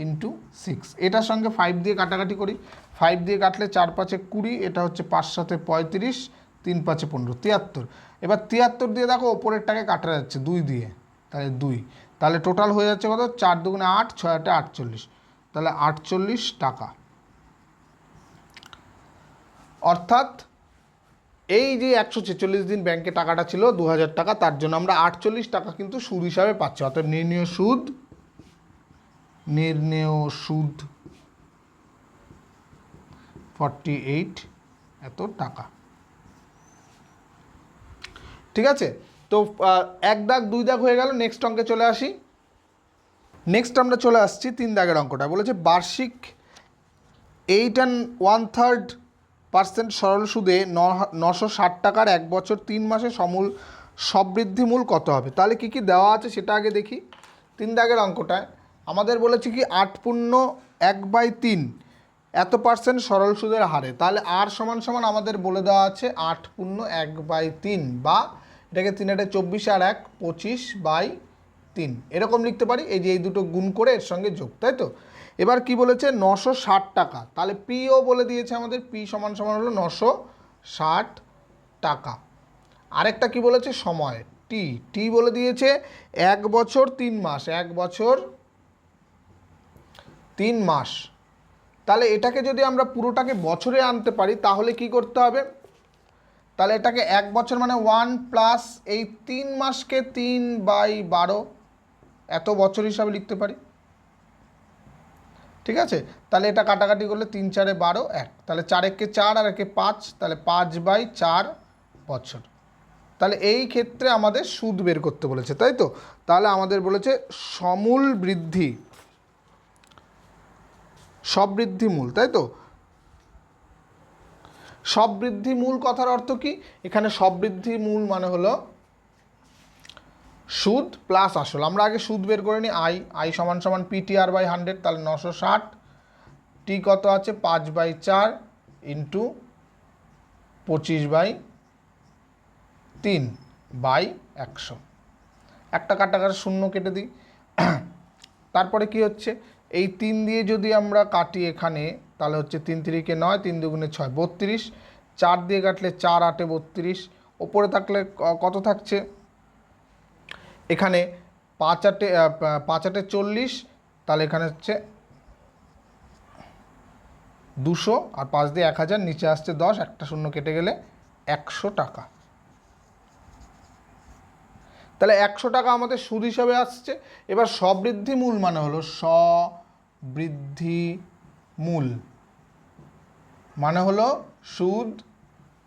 ইন্টু 6। এটার সঙ্গে 5 দিয়ে কাটাকাটি করি, 5 দিয়ে কাটলে 4 5 20, এটা হচ্ছে 5 7 35, 3 5 15, 73। এবার 73 দিয়ে দেখো ওপরেরটাকে কাটা যাচ্ছে 2 দিয়ে, তাহলে 2, তাহলে টোটাল হয়ে যাচ্ছে কত, 4 2 8, 6 8 48, তাহলে 48 টাকা। অর্থাৎ এই যে 146 দিন ব্যাংকে টাকাটা ছিল 2000 টাকা, তার জন্য আমরা 48 টাকা কিন্তু সুদ হিসাবে পাচ্ছি। অর্থাৎ নির্ণেয় সুদ 48 এত টাকা, ঠিক আছে। তো 1 দাগ 2 দাগ হয়ে গেল, নেক্সট অঙ্কে চলে আসি। নেক্সট আমরা চলে আসছি 3 দাগের অঙ্কটা, বলেছে বার্ষিক 8 1/3% সরল সুদে 960 টাকার 1 বছর 3 মাসে সবৃদ্ধি মূল কত হবে। তাহলে কি কি দেওয়া আছে সেটা আগে দেখি। 3 দাগের অঙ্কটায় আমাদের বলেছে কি 8/1/3 এত পার্সেন্ট সরল সুদের হারে। তাহলে আর সমান সমান আমাদের বলে দেওয়া আছে 8/1/3, বা এটাকে 3 8 24 আর 1 25/3 এরকম লিখতে পারি। এই যে এই দুটো গুণ করে এর সঙ্গে যোগ, তাই তো। এবার কি বলেছে 960 টাকা, তাহলে পিও বলে দিয়েছে আমাদের, পি সমান সমান হলো 960 টাকা। আরেকটা কি বলেছে সময়, টি বলে দিয়েছে 1 বছর 3 মাস, 1 বছর 3 মাস। তাহলে এটাকে যদি আমরা পুরোটাকে বছরে আনতে পারি তাহলে কি করতে হবে, তাহলে এটাকে 1 বছর মানে 1 প্লাস এই 3 মাসকে 3/12 এত বছর হিসাবে লিখতে পারি, ঠিক আছে। তাহলে এটা কাটাকাটি করলে 3 4 12 1, তাহলে 4 1 4 আর 1 5, তাহলে 5/4 বছর। তাহলে এই ক্ষেত্রে আমাদের সুদ বের করতে বলেছে, তাই তো? তাহলে আমাদের বলেছে সমূল বৃদ্ধি, সবৃদ্ধি মূল, তাই তো? সবৃদ্ধি মূল কথার অর্থ কি? এখানে সবৃদ্ধি মূল মানে হলো সুদ প্লাস আসল। আমরা আগে সুদ বের করে নিই। আই সমান সমান PTR/100, তাহলে 960। টি কত আছে? 5/4 ইন্টু 25/3/100। একটা কাটাকাটি শূন্য কেটে দিই। তারপরে কি হচ্ছে? এই 3 দিয়ে যদি আমরা কাটি এখানে, তাহলে হচ্ছে 3 3 9, 3 2 6, 32। 4 দিয়ে কাটলে 4 8 32। ওপরে থাকলে কত থাকছে? এখানে 5 8 40, তাহলে এখানে হচ্ছে 200, আর 5 দিয়ে 1000, নিচে আসছে 10, একটা শূন্য কেটে গেলে 100 টাকা। তাহলে 100 টাকা আমাদের সুদ হিসাবে আসছে। এবার সবৃদ্ধি মূল মানে হলো সবৃদ্ধি মূল মানে হলো সুদ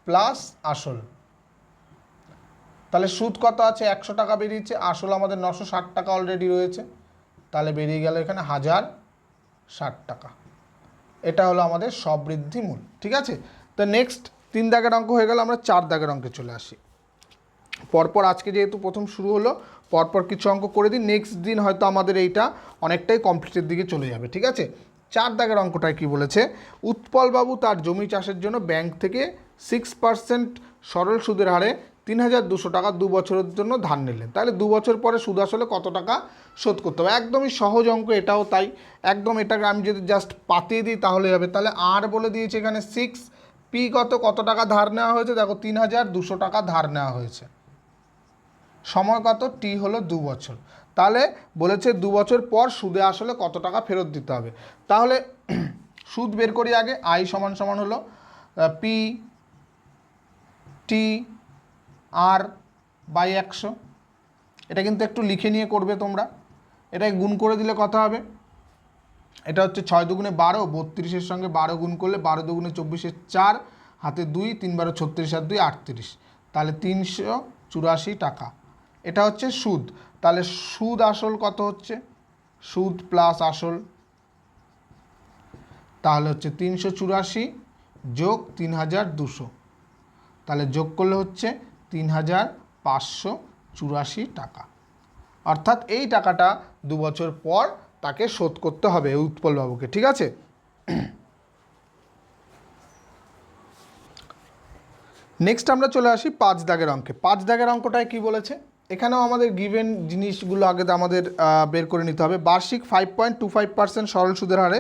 প্লাস আসল। তাহলে সুদ কত আছে? 100 টাকা বেরিয়েছে, আসল আমাদের 960 টাকা অলরেডি রয়েছে, তাহলে বেরিয়ে গেল এখানে 1060 টাকা। এটা হলো আমাদের সবৃদ্ধি মূল। ঠিক আছে? তো নেক্সট 3 দাগের অঙ্ক হয়ে গেল, আমরা 4 দাগের অঙ্কে চলে আসি। পরপর আজকে যেহেতু প্রথম শুরু হলো, পরপর কিছু অঙ্ক করে দিই, নেক্সট দিন হয়তো আমাদের এইটা অনেকটাই কমপ্লিটের দিকে চলে যাবে। ঠিক আছে? 4 দাগের অঙ্কটায় কি বলেছে? উৎপলবাবু তার জমি চাষের জন্য ব্যাংক থেকে 6% সরল সুদের হারে 3200 টাকা 2 বছরের জন্য ধার নিলেন। তাহলে 2 বছর পরে সুদ আসলে কত টাকা শোধ করতে হবে? একদমই সহজ অঙ্ক এটাও তাই। একদম এটাকে আমি যদি জাস্ট পাতিয়ে দিই তাহলে হবে। তাহলে আর বলে দিয়েছে এখানে 6, পি কত টাকা ধার নেওয়া হয়েছে? দেখো 3200 টাকা ধার নেওয়া হয়েছে। সময় কত? টি হলো 2 বছর। তাহলে বলেছে 2 বছর পর সুদে আসলে কত টাকা ফেরত দিতে হবে। তাহলে সুদ বের করি আগে। আই সমান সমান হলো PTR/100। এটা কিন্তু একটু লিখে নিয়ে করবে তোমরা। এটাকে গুণ করে দিলে কত হবে? এটা হচ্ছে 6 দুগুণে 12, 32-এর সঙ্গে 12 গুণ করলে 12 দুগুণে 24, 4 হাতে 2, 3 12 36 আর 2 38, তাহলে 384 টাকা। এটা হচ্ছে সুদ। তাহলে সুদ আসল কত হচ্ছে? সুদ প্লাস আসল, তাহলে হচ্ছে 384 যোগ 3200, তাহলে যোগ করলে হচ্ছে 3584 টাকা। অর্থাৎ এই টাকাটা 2 বছর পর তাকে শোধ করতে হবে উৎপলবাবুকে। ঠিক আছে? নেক্সট আমরা চলে আসি 5 দাগের অঙ্কে। 5 দাগের অঙ্কটায় কি বলেছে? এখানেও আমাদের গিভেন জিনিসগুলো আগে আমাদের বের করে নিতে হবে। বার্ষিক 5.25% সরল সুদের হারে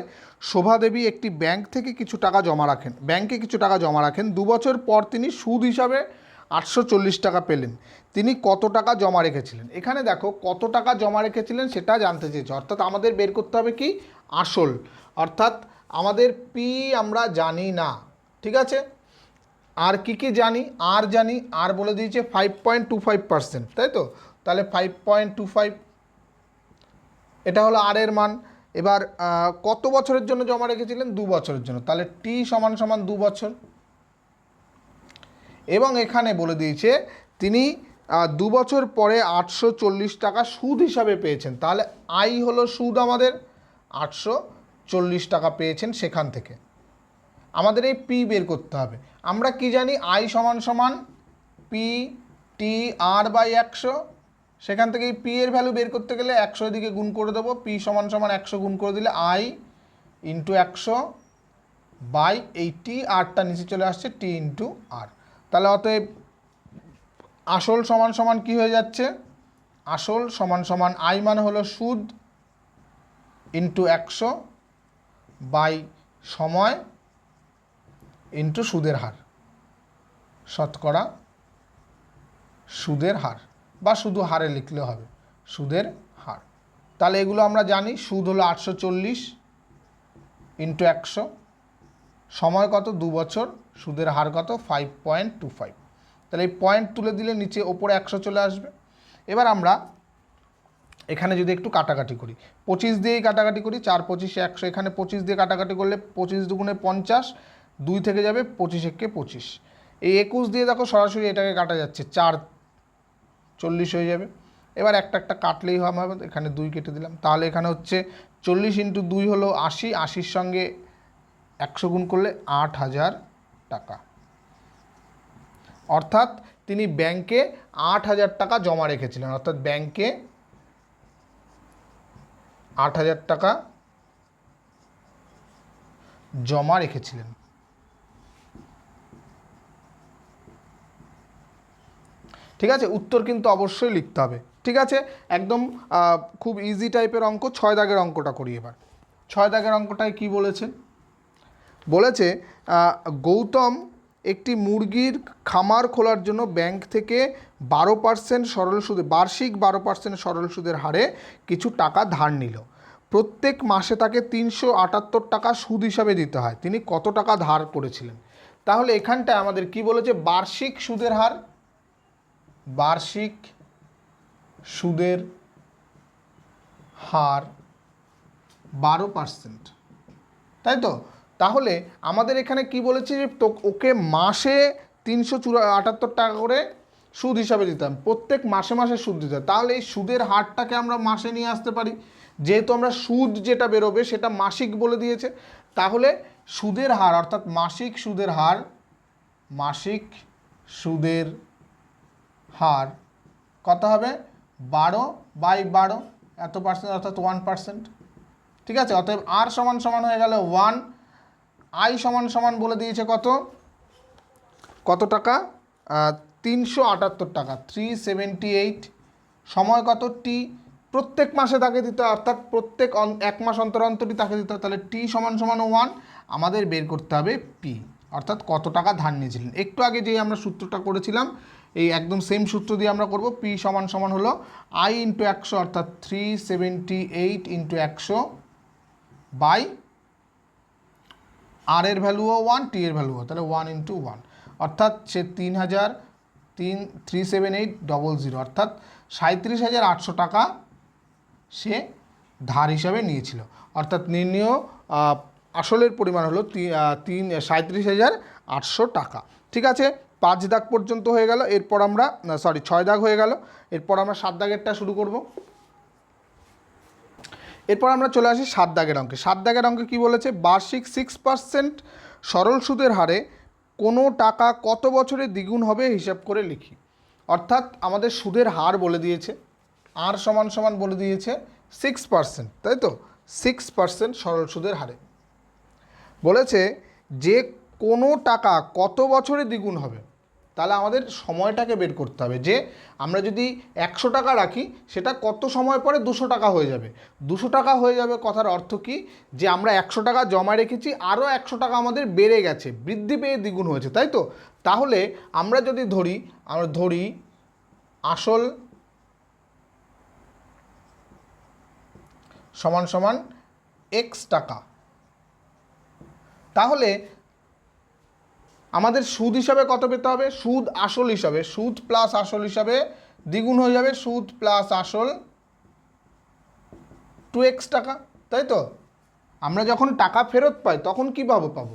শোভাদেবী একটি ব্যাংক থেকে কিছু টাকা জমা রাখেন, ব্যাংকে কিছু টাকা জমা রাখেন। 2 বছর পর তিনি সুদ হিসাবে 840 টাকা পেলেন। তিনি কত টাকা জমা রেখেছিলেন? এখানে দেখো কত টাকা জমা রেখেছিলেন সেটা জানতে চেয়েছে। অর্থাৎ আমাদের বের করতে হবে কি? আসল। অর্থাৎ আমাদের পি আমরা জানি না। ঠিক আছে? আর কি কি জানি? আর জানি, আর বলে দিয়েছে 5.25%, তাই তো? তাহলে 5.25, এটা হলো আর এর মান। এবার কত বছরের জন্য জমা রেখেছিলেন? 2 বছরের জন্য, তাহলে টি সমান সমান 2 বছর। এবং এখানে বলে দিয়েছে তিনি 2 বছর পরে 840 টাকা সুদ হিসাবে পেয়েছেন। তাহলে আই হলো সুদ, আমাদের 840 টাকা পেয়েছেন সেখান থেকে। আমাদের এই পি বের করতে হবে। আমরা কি জানি? আই সমান সমান PTR/100। সেখান থেকে এই পি এর ভ্যালু বের করতে গেলে 100 দিকে গুণ করে দেবো। পি সমান সমান 100 গুণ করে দিলে আই ইন্টু 100 বাই এই টি, আরটা নিচে চলে আসছে টি ইন্টু আর। তাহলে অতএব আসল সমান সমান কী হয়ে যাচ্ছে? আসল সমান সমান আই মানে হলো সুদ ইন্টু 100 বাই সময় ইন্টু সুদের হার, শতকরা সুদের হার, বা শুধু হারে লিখলে হবে, সুদের হার। তাহলে এগুলো আমরা জানি। সুদ হলো 840 ইন্টু 100, সময় কত? 2 বছর, সুদের হার কত? 5.25। তাহলে এই পয়েন্ট তুলে দিলে নিচে ওপরে 100 চলে আসবে। এবার আমরা এখানে যদি একটু কাটাকাটি করি, 25 দিয়েই কাটাকাটি করি, 4 25 100, এখানে 25 দিয়ে কাটাকাটি করলে 25 দুগুণে 50, 2 থেকে যাবে 25 একে 25, এই 21 দিয়ে দেখো সরাসরি এটাকে কাটা যাচ্ছে, 4 40 হয়ে যাবে। এবার একটা একটা কাটলেই হবে, এখানে 2 কেটে দিলাম, তাহলে এখানে হচ্ছে 40 × 2 হলো 80, 80-র সঙ্গে 100 গুণ করলে 8,000 টাকা। অর্থাৎ তিনি ব্যাংকে 8,000 টাকা জমা রেখেছিলেন, অর্থাৎ ব্যাংকে 8,000 টাকা জমা রেখেছিলেন। ঠিক আছে, উত্তর কিন্তু অবশ্যই লিখতে হবে। ঠিক আছে, একদম খুব ইজি টাইপের অঙ্ক। 6 দাগের অঙ্কটা করি এবার। 6 দাগের অঙ্কটায় কি বলেছে? বলেছে গৌতম একটি মুরগির খামার খোলার জন্য ব্যাংক থেকে 12% সরল সুদে, বার্ষিক 12% সরল সুদের হারে কিছু টাকা ধার নিল। প্রত্যেক মাসে তাকে 378 টাকা সুদ হিসাবে দিতে হয়। তিনি কত টাকা ধার করেছিলেন? তাহলে এখানটায় আমাদের কি বলেছে? বার্ষিক সুদের হার, বার্ষিক সুদের হার 12%, তাই তো? তাহলে আমাদের এখানে কি বলেছে? যে তো ওকে মাসে 378 টাকা করে সুদ হিসাবে দিতাম, প্রত্যেক মাসে মাসে সুদ দিতাম। তাহলে এই সুদের হারটাকে আমরা মাসে নিয়ে আসতে পারি, যেহেতু আমরা সুদ যেটা বেরোবে সেটা মাসিক বলে দিয়েছে। তাহলে সুদের হার অর্থাৎ মাসিক সুদের হার, মাসিক সুদের হার কত হবে? 12/12 এত পার্সেন্ট, অর্থাৎ 1%। ঠিক আছে, অতএব আর সমান সমান হয়ে গেল 1, আই সমান সমান বলে দিয়েছে কত টাকা? 378 টাকা, 378। সময় কত? টি। প্রত্যেক মাসে তাকে দিতে হয়, অর্থাৎ প্রত্যেক 1 মাস অন্তর অন্তরই তাকে দিতে হয়। তাহলে টি সমান সমান 1, আমাদের বের করতে হবে পি, অর্থাৎ কত টাকা ধার নিয়েছিলেন। একটু আগে যে আমরা সূত্রটা করেছিলাম, এই একদম সেম সূত্র দিয়ে আমরা করব। পি সমান সমান হলো আই × 100, অর্থাৎ 378 × 100 বাই আর এর ভ্যালুও 1, টি এর ভ্যালুও, তাহলে 1 × 1, অর্থাৎ সে 3,378,00, অর্থাৎ 37,800 টাকা সে ধার হিসাবে নিয়েছিল। অর্থাৎ নির্ণেয় আসলের পরিমাণ হলো 37,800 টাকা। ঠিক আছে, 5 দাগ পর্যন্ত হয়ে গেল। এরপর আমরা 6 দাগ হয়ে গেল। এরপর আমরা 7 দাগেরটা শুরু করব। এরপর আমরা চলে আসি 7 দাগের অঙ্কে। 7 দাগের অঙ্কে কী বলেছে? বার্ষিক 6% সরল সুদের হারে কোনো টাকা কত বছরে দ্বিগুণ হবে হিসাব করে লিখি। অর্থাৎ আমাদের সুদের হার বলে দিয়েছে, আর সমান সমান বলে দিয়েছে 6%, তাই তো? 6% সরল সুদের হারে বলেছে যে কোনো টাকা কত বছরে দ্বিগুণ হবে। তাহলে আমাদের সময়টাকে বের করতে হবে, যে আমরা যদি 100 টাকা রাখি সেটা কত সময় পরে 200 টাকা হয়ে যাবে। 200 টাকা হয়ে যাবে কথার অর্থ কি? যে আমরা 100 টাকা জমা রেখেছি, আরও 100 টাকা আমাদের বেড়ে গেছে, বৃদ্ধি পেয়ে দ্বিগুণ হয়েছে, তাই তো? তাহলে আমরা যদি ধরি আসল সমান সমান x টাকা, তাহলে আমাদের সুদ হিসাবে কত পেতে হবে? সুদ আসল হিসাবে, সুদ প্লাস আসল হিসাবে দ্বিগুণ হয়ে যাবে, সুদ প্লাস আসল 2x টাকা, তাই তো? আমরা যখন টাকা ফেরত পাই তখন কী পাবো?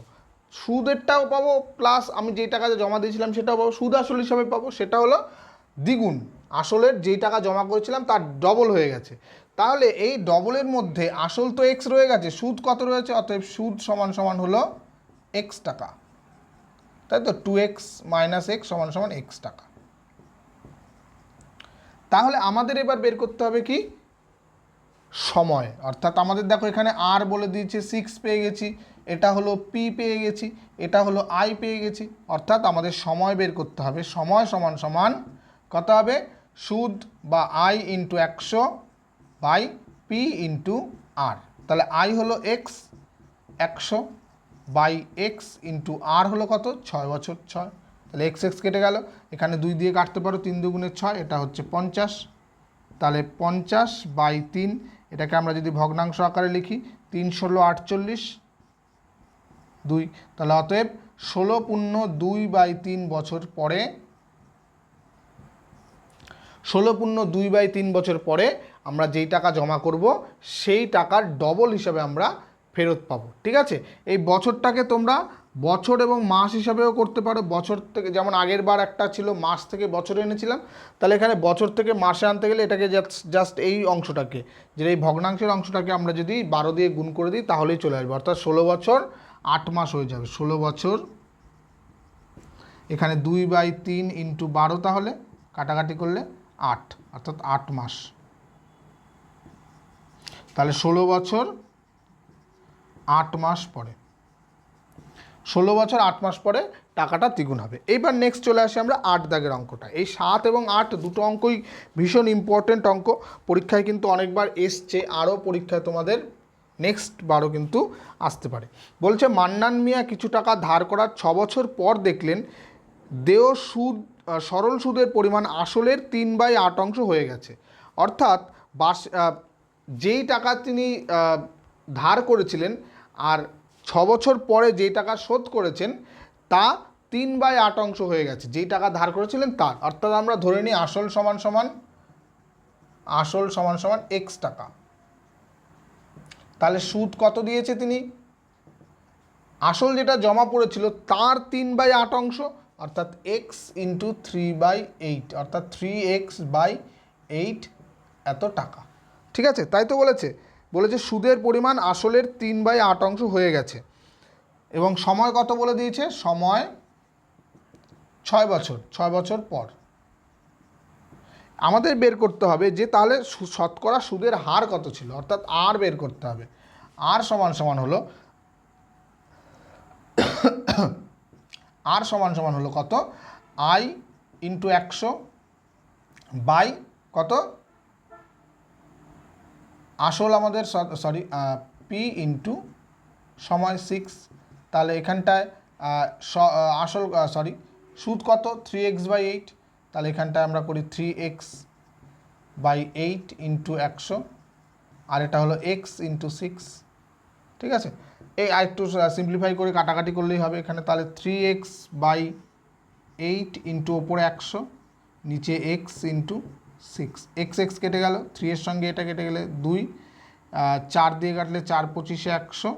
সুদেরটাও পাবো, প্লাস আমি যেই টাকা জমা দিয়েছিলাম সেটাও পাবো, সুদ আসল হিসাবে পাবো, সেটা হলো দ্বিগুণ। আসলের যেই টাকা জমা করেছিলাম তার ডবল হয়ে গেছে। তাহলে এই ডবলের মধ্যে আসল তো x রয়ে গেছে, সুদ কত রয়েছে? অতএব সুদ সমান সমান হলো x টাকা, তাই তো? 2x - x সমান সমান x টাকা। তাহলে আমাদের এবার বের করতে হবে কি? সময়। অর্থাৎ আমাদের দেখো এখানে আর বলে দিয়েছে 6 পেয়ে গেছি, এটা হলো পি পেয়ে গেছি, এটা হলো আই পেয়ে গেছি, অর্থাৎ আমাদের সময় বের করতে হবে। সময় সমান সমান কত হবে? সুদ বা আই × 100 বাই পি × আর। তাহলে আই হলো x 100 বাই এক্স × আর হলো কত? 6 বছর 6, তাহলে x কেটে গেল, এখানে 2 দিয়ে কাটতে পারো, 3 × 2 = 6, এটা হচ্ছে 50। তাহলে 50/3, এটাকে আমরা যদি ভগ্নাংশ আকারে লিখি, 3 × 16 = 48, 2, তাহলে অতএব 16.2/3 বছর পরে, 16.2/3 বছর পরে আমরা যেই টাকা জমা করব সেই টাকার ডবল হিসাবে আমরা ফেরত পাবো। ঠিক আছে, এই বছরটাকে তোমরা বছর এবং মাস হিসাবেও করতে পারো। বছর থেকে, যেমন আগের বার একটা ছিল মাস থেকে বছরে এনেছিলাম, তাহলে এখানে বছর থেকে মাসে আনতে গেলে এটাকে জাস্ট এই অংশটাকে, যে এই ভগ্নাংশের অংশটাকে আমরা যদি 12 দিয়ে গুণ করে দিই তাহলেই চলে আসবে, অর্থাৎ 16 বছর 8 মাস হয়ে যাবে। 16 বছর, এখানে 2/3 ইন্টু 12, তাহলে কাটাকাটি করলে 8, অর্থাৎ 8 মাস। তাহলে 16 বছর 8 মাস পরে, 16 বছর 8 মাস পরে টাকাটা দ্বিগুণ হবে। এইবার নেক্সট চলে আসি আমরা 8 দাগের অঙ্কটা। এই 7 এবং 8 দুটো অঙ্কই ভীষণ ইম্পর্টেন্ট অঙ্ক, পরীক্ষায় কিন্তু অনেকবার এসছে, আরও পরীক্ষায় তোমাদের নেক্সট বারও কিন্তু আসতে পারে। বলছে মান্নান মিয়া কিছু টাকা ধার করার 6 বছর পর দেখলেন দেয় সুদ, সরল সুদের পরিমাণ আসলের 3/8 অংশ হয়ে গেছে। অর্থাৎ যেই টাকা তিনি ধার করেছিলেন আর 6 বছর পরে যেই টাকা শোধ করেছেন তা 3/8 অংশ হয়ে গেছে যেই টাকা ধার করেছিলেন তার। অর্থাৎ আমরা ধরে নিই আসল সমান সমান এক্স টাকা। তাহলে সুদ কত দিয়েছে তিনি? আসল যেটা জমা পড়েছিল তার 3/8 অংশ, অর্থাৎ এক্স ইন্টু 3/8, অর্থাৎ 3x/8 এত টাকা। ঠিক আছে, তাই তো বলেছে সুদের পরিমাণ আসলের 3/8 অংশ হয়ে গেছে, এবং সময় কত বলে দিয়েছে? সময় 6 বছর, 6 বছর পর। আমাদের বের করতে হবে যে তাহলে শতকরা সুদের হার কত ছিল, অর্থাৎ আর বের করতে হবে। আর সমান হলো আর সমান হলো কত? আই ইন্টু 100 বাই কত? আসল আমাদের পি ইন্টু সময় 6। তাহলে এখানটায় আসল সুদ কত? 3x/8। তাহলে এখানটায় আমরা করি 3x/8 ইন্টু 100, আর এটা হলো x ইন্টু 6। ঠিক আছে, এই আরেকটু সিম্পলিফাই করে কাটাকাটি করলেই হবে এখানে। তাহলে 3x/8 ইন্টু ওপরে 100, নিচে x ইন্টু 6। x কেটে গেল, 3 এর সঙ্গে এটা কেটে গেলে 2, 4 দিয়ে কাটলে 4 25 100,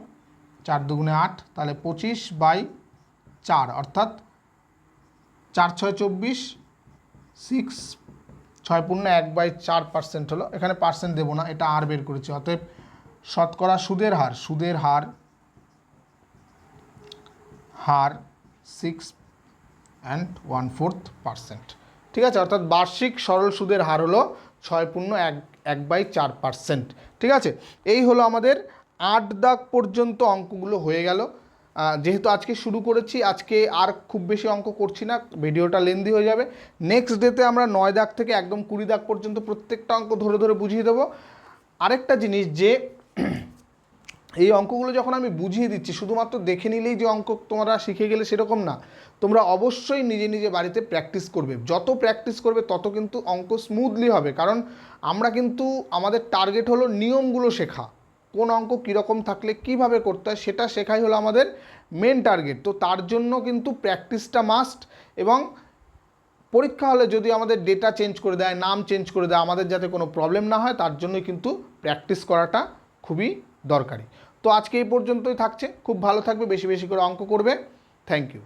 4 দুগুণে 8, তাহলে 25/4, অর্থাৎ 4 6 24, 6 6 পূর্ণ 1/4% হলো। এখানে পার্সেন্ট দেবো না, এটা আর বের করেছি। অতএব শতকরা সুদের হার 6.14%। ঠিক আছে, অর্থাৎ বার্ষিক সরল সুদের হার হলো 6.1/4%। ঠিক আছে, এই হলো আমাদের 8 দাগ পর্যন্ত অঙ্কগুলো হয়ে গেল। যেহেতু আজকে শুরু করেছি, আজকে আর খুব বেশি অঙ্ক করছি না, ভিডিওটা লেন্দি হয়ে যাবে। নেক্সট ডেতে আমরা 9 দাগ থেকে একদম 20 দাগ পর্যন্ত প্রত্যেকটা অঙ্ক ধরে বুঝিয়ে দেবো। আরেকটা জিনিস, যে এই অঙ্কগুলো যখন আমি বুঝিয়ে দিচ্ছি, শুধুমাত্র দেখে নিলেই যে অঙ্ক তোমরা শিখে গেলে সেরকম না, তোমরা অবশ্যই নিজে বাড়িতে প্র্যাকটিস করবে। যত প্র্যাকটিস করবে তত কিন্তু অঙ্ক স্মুথলি হবে, কারণ আমরা কিন্তু আমাদের টার্গেট হলো নিয়মগুলো শেখা, কোন অঙ্ক কীরকম থাকলে কিভাবে করতে হয় সেটা শেখাই হলো আমাদের মেন টার্গেট। তো তার জন্য কিন্তু প্র্যাকটিসটা মাস্ট, এবং পরীক্ষা হলে যদি আমাদের ডেটা চেঞ্জ করে দেয়, নাম চেঞ্জ করে দেয়, আমাদের যাতে কোনো প্রবলেম না হয় তার জন্যই কিন্তু প্র্যাকটিস করাটা খুবই দরকারি। তো আজকে এই পর্যন্তই থাকছে। খুব ভালো থাকবে, বেশি করে অঙ্ক করবে। Thank you.